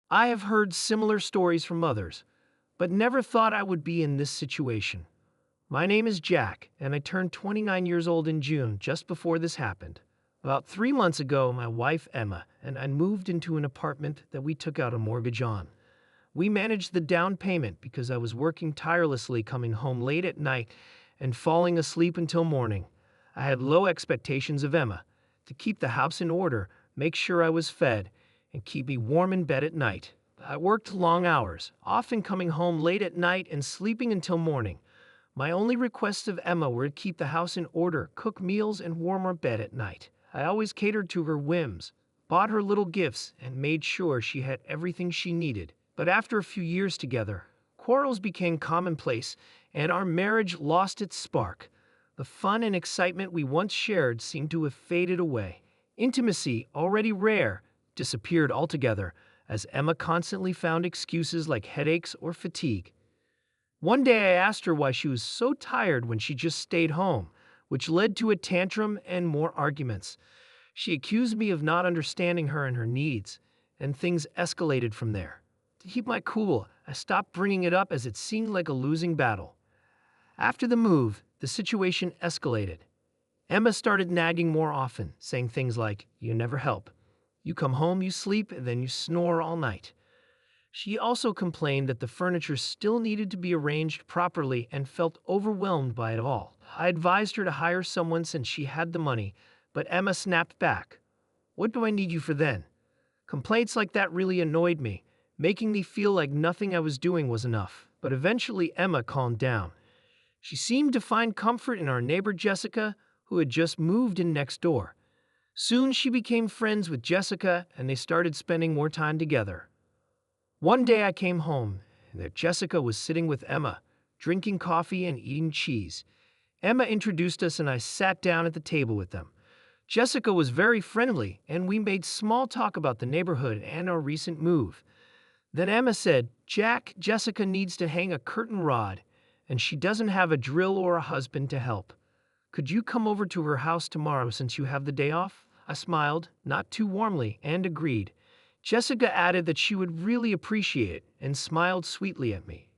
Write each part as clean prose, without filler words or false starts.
I have heard similar stories from others, but never thought I would be in this situation. My name is Jack, and I turned 29 years old in June, just before this happened. About 3 months ago, my wife Emma and I moved into an apartment that we took out a mortgage on. We managed the down payment because I was working tirelessly, coming home late at night and falling asleep until morning. I had low expectations of Emma to keep the house in order, make sure I was fed, and keep me warm in bed at night. I worked long hours, often coming home late at night and sleeping until morning. My only requests of Emma were to keep the house in order, cook meals, and warm her bed at night. I always catered to her whims, bought her little gifts, and made sure she had everything she needed. But after a few years together, quarrels became commonplace, and our marriage lost its spark. The fun and excitement we once shared seemed to have faded away. Intimacy, already rare, disappeared altogether, as Emma constantly found excuses like headaches or fatigue. One day I asked her why she was so tired when she just stayed home, which led to a tantrum and more arguments. She accused me of not understanding her and her needs, and things escalated from there. To keep my cool, I stopped bringing it up as it seemed like a losing battle. After the move, the situation escalated. Emma started nagging more often, saying things like, "You never help. You come home, you sleep, and then you snore all night." She also complained that the furniture still needed to be arranged properly and felt overwhelmed by it all. I advised her to hire someone since she had the money, but Emma snapped back. "What do I need you for then?" Complaints like that really annoyed me, making me feel like nothing I was doing was enough. But eventually Emma calmed down. She seemed to find comfort in our neighbor Jessica, who had just moved in next door. Soon she became friends with Jessica, and they started spending more time together. One day I came home, and there Jessica was sitting with Emma, drinking coffee and eating cheese. Emma introduced us, and I sat down at the table with them. Jessica was very friendly, and we made small talk about the neighborhood and our recent move. Then Emma said, "Jack, Jessica needs to hang a curtain rod, and she doesn't have a drill or a husband to help. Could you come over to her house tomorrow since you have the day off?" I smiled, not too warmly, and agreed. Jessica added that she would really appreciate it and smiled sweetly at me.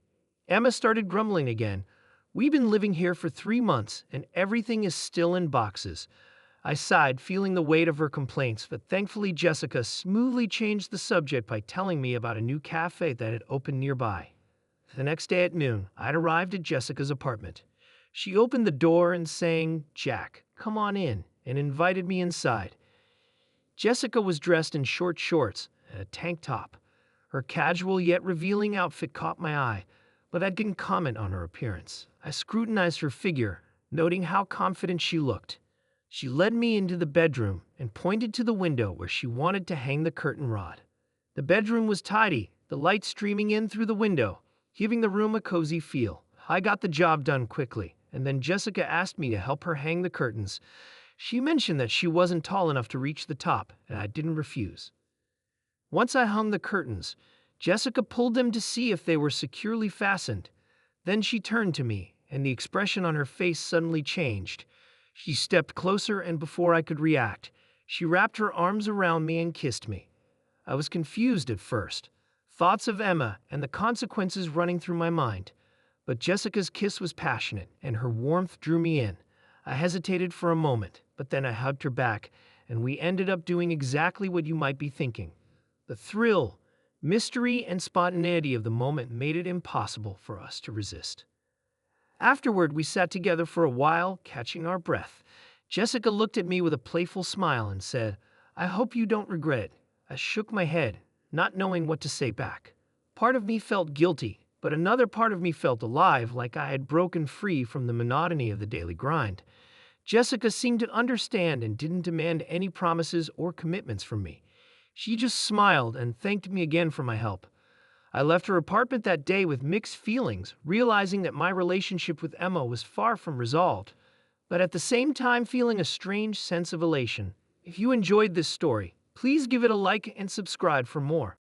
Emma started grumbling again. "We've been living here for 3 months, and everything is still in boxes." I sighed, feeling the weight of her complaints, but thankfully Jessica smoothly changed the subject by telling me about a new cafe that had opened nearby. The next day at noon, I'd arrived at Jessica's apartment. She opened the door and saying, "Jack, come on in," and invited me inside. Jessica was dressed in short shorts and a tank top. Her casual yet revealing outfit caught my eye, but I didn't comment on her appearance. I scrutinized her figure, noting how confident she looked. She led me into the bedroom and pointed to the window where she wanted to hang the curtain rod. The bedroom was tidy, the light streaming in through the window, giving the room a cozy feel. I got the job done quickly, and then Jessica asked me to help her hang the curtains. She mentioned that she wasn't tall enough to reach the top, and I didn't refuse. Once I hung the curtains, Jessica pulled them to see if they were securely fastened. Then she turned to me, and the expression on her face suddenly changed. She stepped closer, and before I could react, she wrapped her arms around me and kissed me. I was confused at first, thoughts of Emma and the consequences running through my mind. But Jessica's kiss was passionate, and her warmth drew me in. I hesitated for a moment, but then I hugged her back, and we ended up doing exactly what you might be thinking. The thrill, mystery, and spontaneity of the moment made it impossible for us to resist. Afterward, we sat together for a while, catching our breath. Jessica looked at me with a playful smile and said, "I hope you don't regret it." I shook my head, not knowing what to say back. Part of me felt guilty, but another part of me felt alive, like I had broken free from the monotony of the daily grind. Jessica seemed to understand and didn't demand any promises or commitments from me. She just smiled and thanked me again for my help. I left her apartment that day with mixed feelings, realizing that my relationship with Emma was far from resolved, but at the same time feeling a strange sense of elation. If you enjoyed this story, please give it a like and subscribe for more.